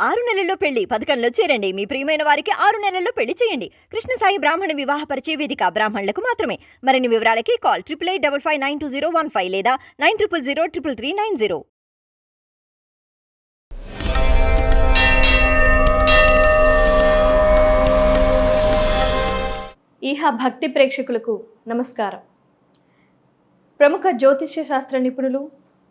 6 నెలల్లో పెళ్లి పథకంలో చేరండి. మీ ప్రియమైన వారికి 6 నెలల్లో పెళ్లి చేయండి. కృష్ణ సాయి బ్రాహ్మణ వివాహ పరిచయ వేదిక బ్రాహ్మణులకు మాత్రమే. మరిన్ని వివరాలకి కాల్ 8855592015 లేదా 9000333990. ఈహా భక్తి ప్రేక్షకులకు నమస్కారం. ప్రముఖ జ్యోతిష్య శాస్త్ర నిపుణులు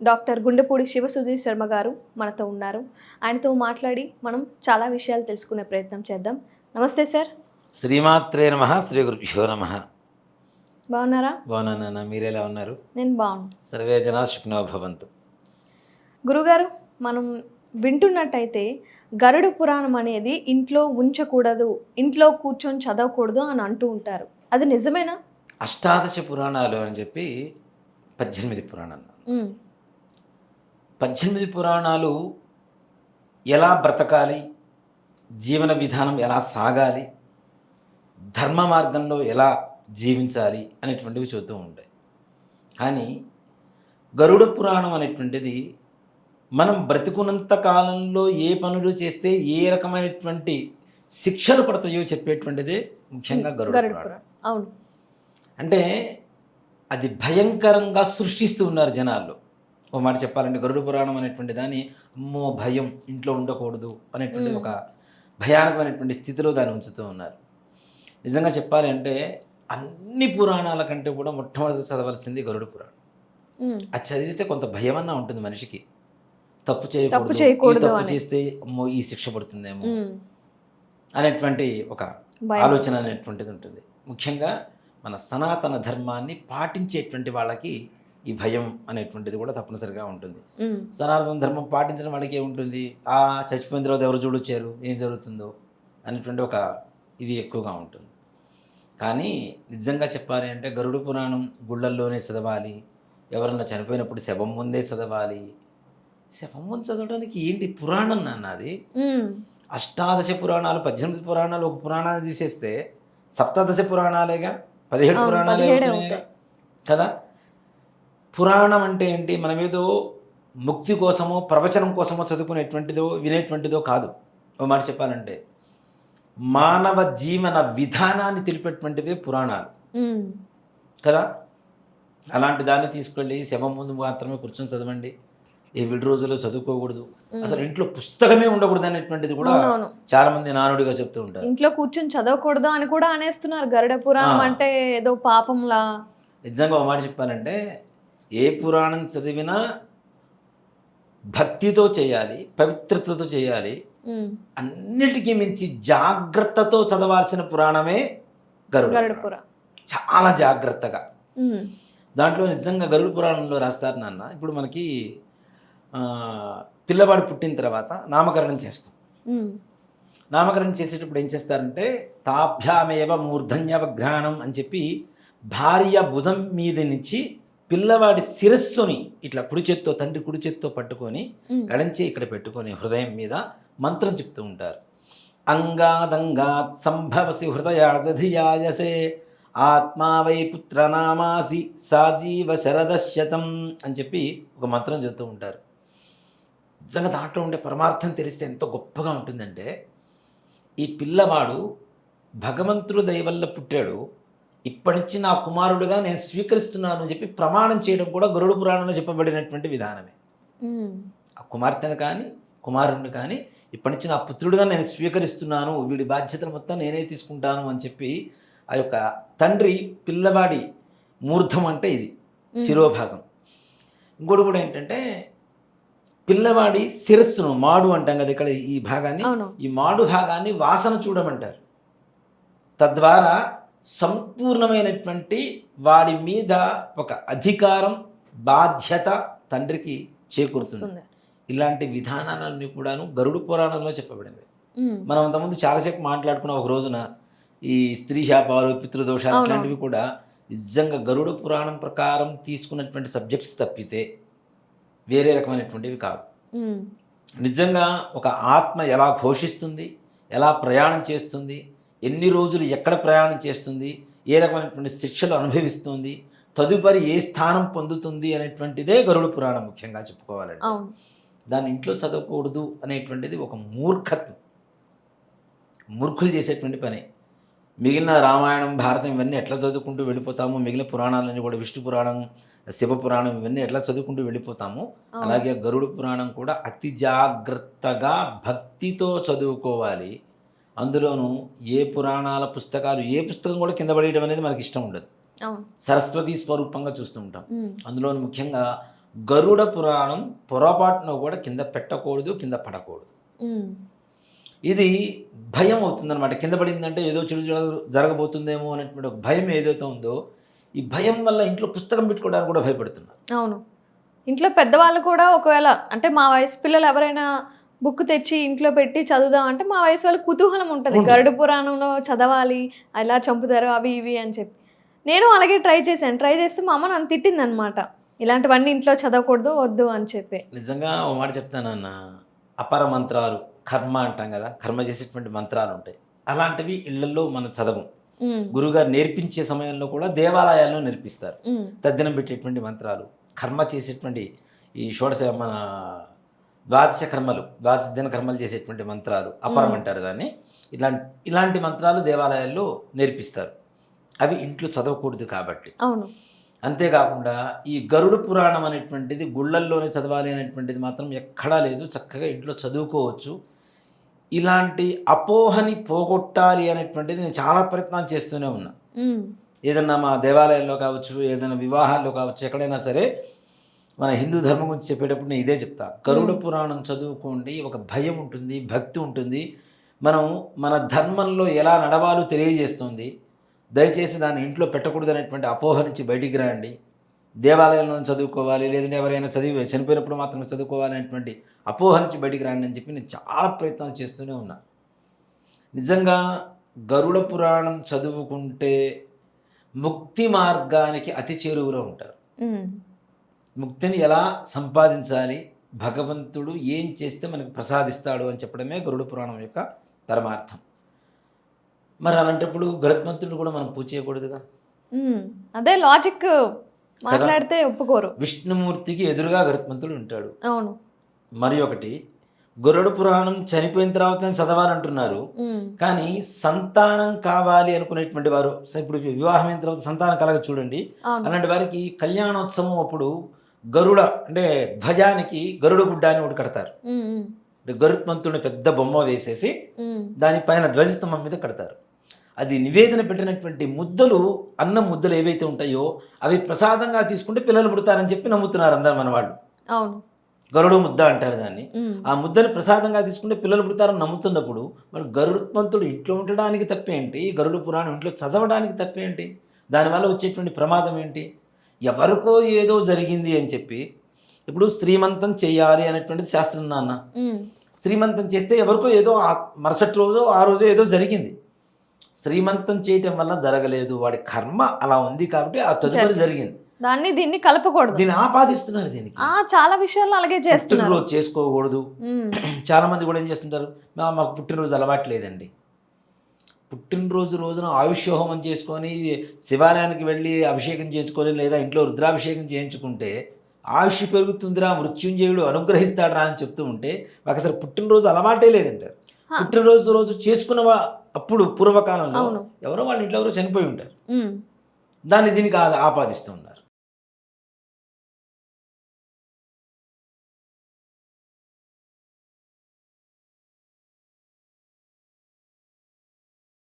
డాక్టర్ గుండెపూడి శివసుధీర్ శర్మ గారు మనతో ఉన్నారు. ఆయనతో మాట్లాడి మనం చాలా విషయాలు తెలుసుకునే ప్రయత్నం చేద్దాం. నమస్తే సార్. శ్రీమాత్రే నమః. శ్రీ గురుభ్యో నమః. బాగున్నారా? బాగున్నానన్న, మీరెలా ఉన్నారు? నేను బాగున్నాను. సర్వే జనా సుఖినో భవంతు. గురుగారు, మనం వింటున్నట్టయితే గరుడ పురాణం అనేది ఇంట్లో ఉంచకూడదు, ఇంట్లో కూర్చొని చదవకూడదు అని అంటూ ఉంటారు. అది నిజమేనా? అష్టాదశ పురాణాలు అని చెప్పి 18 పురాణాలు. 18 పురాణాలు ఎలా బ్రతకాలి, జీవన విధానం ఎలా సాగాలి, ధర్మ మార్గంలో ఎలా జీవించాలి అనేటువంటివి చూస్తూ ఉంటాయి. కానీ గరుడ పురాణం అనేటువంటిది మనం బ్రతికున్నంత కాలంలో ఏ పనులు చేస్తే ఏ రకమైనటువంటి శిక్షలు పడతాయో చెప్పేటువంటిదే ముఖ్యంగా గరుడ పురాణం. అవును. అంటే అది భయంకరంగా సృష్టిస్తూ ఉన్నారు జనాల్లో. ఓ మాట చెప్పాలంటే గరుడ పురాణం అనేటువంటి దాన్ని అమ్మో భయం, ఇంట్లో ఉండకూడదు అనేటువంటి ఒక భయానకమైనటువంటి స్థితిలో దాన్ని ఉంచుతూ ఉన్నారు. నిజంగా చెప్పాలి అంటే అన్ని పురాణాల కంటే కూడా మొట్టమొదటి చదవాల్సింది గరుడ పురాణం. అది చదివితే కొంత భయం అన్నా ఉంటుంది మనిషికి. తప్పు చేయకూడదు, తప్పు చేస్తే అమ్మో ఈ శిక్ష పడుతుందేమో అనేటువంటి ఒక ఆలోచన అనేటువంటిది ఉంటుంది. ముఖ్యంగా మన సనాతన ధర్మాన్ని పాటించేటువంటి వాళ్ళకి ఈ భయం అనేటువంటిది కూడా తప్పనిసరిగా ఉంటుంది. సనాతన ధర్మం పాటించిన వాళ్ళకి ఏముంటుంది, చచ్చిపోయిన తర్వాత ఎవరు చూడొచ్చారు, ఏం జరుగుతుందో అనేటువంటి ఒక ఇది ఎక్కువగా ఉంటుంది. కానీ నిజంగా చెప్పాలి అంటే గరుడ పురాణం గుళ్ళల్లోనే చదవాలి, ఎవరన్నా చనిపోయినప్పుడు శవం ముందే చదవాలి. శవం ముందు చదవడానికి ఏంటి పురాణం నాన్నది? అష్టాదశ పురాణాలు 18 పురాణాలు ఒక పురాణాన్ని తీసేస్తే సప్తదశ పురాణాలేగా, 17 పురాణాలే కదా. పురాణం అంటే ఏంటి? మనమేదో ముక్తి కోసమో ప్రవచనం కోసమో చదువుకునేటువంటిదో వినేటువంటిదో కాదు. ఓ మాట చెప్పాలంటే మానవ జీవన విధానాన్ని తెలిపేటువంటివే పురాణాలు కదా. అలాంటి దాన్ని తీసుకెళ్ళి శవం ముందు మాత్రమే కూర్చొని చదవండి, ఈ విడి రోజుల్లో చదువుకోకూడదు, అసలు ఇంట్లో పుస్తకమే ఉండకూడదు అనేటువంటిది కూడా చాలా మంది నానుడిగా చెప్తూ ఉంటారు. ఇంట్లో కూర్చొని చదవకూడదు అని కూడా అనేస్తున్నారు. గరుడ పురాణం అంటే ఏదో పాపంలా. నిజంగా ఒక మాట చెప్పాలంటే ఏ పురాణం చదివినా భక్తితో చేయాలి, పవిత్రతతో చేయాలి. అన్నిటికీ మించి జాగ్రత్తతో చదవాల్సిన పురాణమే గరుడ పురాణం. చాలా జాగ్రత్తగా. దాంట్లో నిజంగా గరుడ పురాణంలో రాస్తారు నాన్న, ఇప్పుడు మనకి పిల్లవాడు పుట్టిన తర్వాత నామకరణం చేస్తాం. నామకరణం చేసేటప్పుడు ఏం చేస్తారంటే తాభ్యామేవ మూర్ధన్యవఘ్రాణం అని చెప్పి భార్య భుజం మీద నుంచి పిల్లవాడి శిరస్సుని ఇట్లా తండ్రి కుడి చేత్తో పట్టుకొని ఎడంచే ఇక్కడ పెట్టుకొని హృదయం మీద మంత్రం చెప్తూ ఉంటారు. అంగాదంగాత్ సంభవసి హృదయాదధియాయసే ఆత్మా వై పుత్రనామాసి సాజీవ శరదశతం అని చెప్పి ఒక మంత్రం చెబుతూ ఉంటారు. నిజంగా దాంట్లో ఉండే పరమార్థం తెలిస్తే ఎంతో గొప్పగా ఉంటుందంటే, ఈ పిల్లవాడు భగవంతుడు దయ వల్ల పుట్టాడు, ఇప్పటి నుంచి నా కుమారుడుగా నేను స్వీకరిస్తున్నాను అని చెప్పి ప్రమాణం చేయడం కూడా గరుడ పురాణంలో చెప్పబడినటువంటి విధానమే. ఆ కుమార్తెను కానీ కుమారుడిని కానీ ఇప్పటి నుంచి నా పుత్రుడిగా నేను స్వీకరిస్తున్నాను, వీడి బాధ్యతలు మొత్తం నేనే తీసుకుంటాను అని చెప్పి ఆ యొక్క తండ్రి పిల్లవాడి మూర్ధం అంటే ఇది శిరోభాగం. ఇంకోటి కూడా ఏంటంటే పిల్లవాడి శిరస్సును మాడు అంటాం కదా ఇక్కడ ఈ భాగాన్ని, ఈ మాడు భాగాన్ని వాసన చూడమంటారు. తద్వారా సంపూర్ణమైనటువంటి వాడి మీద ఒక అధికారం బాధ్యత తండ్రికి చేకూరుతుంది. ఇలాంటి విధానాలన్నీ కూడాను గరుడ పురాణంలో చెప్పబడింది. మనం అంతకుముందు చాలాసేపు మాట్లాడుకున్న ఒక రోజున ఈ స్త్రీ శాపాలు, పితృదోషాలు ఇట్లాంటివి కూడా నిజంగా గరుడ పురాణం ప్రకారం తీసుకున్నటువంటి సబ్జెక్ట్స్ తప్పితే వేరే రకమైనటువంటివి కాదు. నిజంగా ఒక ఆత్మ ఎలా ఘోషిస్తుంది, ఎలా ప్రయాణం చేస్తుంది, ఎన్ని రోజులు ఎక్కడ ప్రయాణం చేస్తుంది, ఏ రకమైనటువంటి శిక్షలు అనుభవిస్తుంది, తదుపరి ఏ స్థానం పొందుతుంది అనేటువంటిదే గరుడ పురాణం ముఖ్యంగా చెప్పుకోవాలండి. దాన్ని ఇంట్లో చదవకూడదు అనేటువంటిది ఒక మూర్ఖత్వం, మూర్ఖులు చేసేటువంటి పని. మిగిలిన రామాయణం, భారతం ఇవన్నీ ఎట్లా చదువుకుంటూ వెళ్ళిపోతాము, మిగిలిన పురాణాలన్నీ కూడా విష్ణు పురాణం, శివ పురాణం ఇవన్నీ ఎట్లా చదువుకుంటూ వెళ్ళిపోతాము, అలాగే గరుడ పురాణం కూడా అతి జాగ్రత్తగా భక్తితో చదువుకోవాలి. అందులోనూ ఏ పురాణాల పుస్తకాలు, ఏ పుస్తకం కూడా కింద పడేయడం అనేది మనకి ఇష్టం ఉండదు. సరస్వతి స్వరూపంగా చూస్తూ ఉంటాం. అందులో ముఖ్యంగా గరుడ పురాణం పొరపాటున కూడా కింద పెట్టకూడదు, కింద పడకూడదు. ఇది భయం అవుతుందన్నమాట. కింద పడిందంటే ఏదో చెడు జరగబోతుందేమో అనేటువంటి ఒక భయం ఏదైతే ఉందో, ఈ భయం వల్ల ఇంట్లో పుస్తకం పెట్టుకోవడానికి కూడా భయపడుతున్నారు. అవును, ఇంట్లో పెద్దవాళ్ళు కూడా ఒకవేళ అంటే మా వయసు పిల్లలు ఎవరైనా బుక్ తెచ్చి ఇంట్లో పెట్టి చదువుదాం అంటే మా వయసు వాళ్ళకి కుతూహలం ఉంటుంది, గరుడ పురాణంలో చదవాలి, ఎలా చంపుతారు అవి ఇవి అని చెప్పి. నేను అలాగే ట్రై చేస్తే మా అమ్మ నన్ను తిట్టింది అనమాట, ఇలాంటివన్నీ ఇంట్లో చదవకూడదు వద్దు అని చెప్పి. నిజంగా ఓ మాట చెప్తానన్న, అపర మంత్రాలు, కర్మ అంటాం కదా, కర్మ చేసేటువంటి మంత్రాలు ఉంటాయి. అలాంటివి ఇళ్లలో మనం చదవం. గురువుగారు నేర్పించే సమయంలో కూడా దేవాలయాల్లో నేర్పిస్తారు. తద్దినం పెట్టేటువంటి మంత్రాలు, కర్మ చేసేటువంటి ఈ మన ద్వాదశ కర్మలు, ద్వాదశ దిన కర్మలు చేసేటువంటి మంత్రాలు అపరం అంటారు దాన్ని. ఇలాంటి మంత్రాలు దేవాలయాల్లో నేర్పిస్తారు. అవి ఇంట్లో చదవకూడదు కాబట్టి. అవును. అంతేకాకుండా ఈ గరుడ పురాణం అనేటువంటిది గుళ్ళల్లోనే చదవాలి అనేటువంటిది మాత్రం ఎక్కడా లేదు. చక్కగా ఇంట్లో చదువుకోవచ్చు. ఇలాంటి అపోహని పోగొట్టాలి అనేటువంటిది నేను చాలా ప్రయత్నాలు చేస్తూనే ఉన్నా. ఏదన్నా మా దేవాలయంలో కావచ్చు, ఏదైనా వివాహాల్లో కావచ్చు, ఎక్కడైనా సరే మన హిందూ ధర్మం గురించి చెప్పేటప్పుడు నేను ఇదే చెప్తా. గరుడ పురాణం చదువుకోండి. ఒక భయం ఉంటుంది, భక్తి ఉంటుంది. మనం మన ధర్మంలో ఎలా నడవాలో తెలియజేస్తుంది. దయచేసి దాన్ని ఇంట్లో పెట్టకూడదు అనేటువంటి అపోహ నుంచి బయటికి రండి. దేవాలయంలో చదువుకోవాలి, లేదంటే ఎవరైనా చనిపోయినప్పుడు మాత్రమే చదువుకోవాలి అనేటువంటి అపోహ నుంచి బయటికి రండి అని చెప్పి నేను చాలా ప్రయత్నాలు చేస్తూనే ఉన్నా. నిజంగా గరుడ పురాణం చదువుకుంటే ముక్తి మార్గానికి అతి చేరువలో ఉంటారు. ముక్తిని ఎలా సంపాదించాలి, భగవంతుడు ఏం చేస్తే మనకు ప్రసాదిస్తాడు అని చెప్పడమే గరుడ పురాణం యొక్క పరమార్థం. మరి అలాంటప్పుడు గరుత్మంతుడిని కూడా మనం పూజ చేయకూడదుగా. అదే లాజిక్ మాట్లాడితే ఒప్పుకోరు. విష్ణుమూర్తికి ఎదురుగా గరుత్మంతుడు ఉంటాడు. అవును. మరి ఒకటి, గరుడ పురాణం చనిపోయిన తర్వాత చదవాలంటున్నారు. కానీ సంతానం కావాలి అనుకునేటువంటి వారు, ఇప్పుడు వివాహం అయిన తర్వాత సంతానం కలగ చూడండి, అలాంటి వారికి కళ్యాణోత్సవం అప్పుడు గరుడ అంటే ధ్వజానికి గరుడ గుడ్డ అని ఒకటి కడతారు. గరుత్మంతుడిని పెద్ద బొమ్మ వేసేసి దానిపైన ధ్వజస్తంభం మీద కడతారు. అది నివేదన పెట్టినటువంటి ముద్దలు, అన్నం ముద్దలు ఏవైతే ఉంటాయో అవి ప్రసాదంగా తీసుకుంటే పిల్లలు పుడతారని చెప్పి నమ్ముతున్నారు అందరు మన వాళ్ళు. అవును. గరుడు ముద్ద అంటారు దాన్ని. ఆ ముద్దని ప్రసాదంగా తీసుకుంటే పిల్లలు పుడతారని నమ్ముతున్నప్పుడు మరి గరుత్మంతుడు ఇంట్లో ఉండడానికి తప్పేంటి, గరుడ పురాణం ఇంట్లో చదవడానికి తప్పేంటి, దానివల్ల వచ్చేటువంటి ప్రమాదం ఏంటి? ఎవరికో ఏదో జరిగింది అని చెప్పి, ఇప్పుడు శ్రీమంతం చేయాలి అనేటువంటిది శాస్త్రం నాన్న. శ్రీమంతం చేస్తే ఎవరికో ఏదో మరుసటి రోజు ఆ రోజు ఏదో జరిగింది. శ్రీమంతం చేయటం వల్ల జరగలేదు, వాడి కర్మ అలా ఉంది కాబట్టి ఆ తదుపరి జరిగింది. దీన్ని కలపకూడదు, దీన్ని ఆపాదిస్తున్నారు. దీనికి చాలా విషయాలు అలాగే చేస్తున్నారు. పుట్టినరోజు చేసుకోకూడదు. చాలా మంది కూడా ఏం చేస్తుంటారు, మాకు పుట్టినరోజు అలవాటు లేదండి. పుట్టినరోజు రోజున ఆయుష్యోహం చేసుకొని శివాలయానికి వెళ్ళి అభిషేకం చేసుకొని, లేదా ఇంట్లో రుద్రాభిషేకం చేయించుకుంటే ఆయుష్ పెరుగుతుందిరా, మృత్యుంజయుడు అనుగ్రహిస్తాడరా అని చెప్తూ ఉంటే మాకు అసలు పుట్టినరోజు అలవాటే లేదంటారు. పుట్టినరోజు రోజు చేసుకున్న అప్పుడు పూర్వకాలంలో ఎవరో వాళ్ళ ఇంట్లో ఎవరో చనిపోయి ఉంటారు, దాన్ని దీనికి ఆపాదిస్తుంది.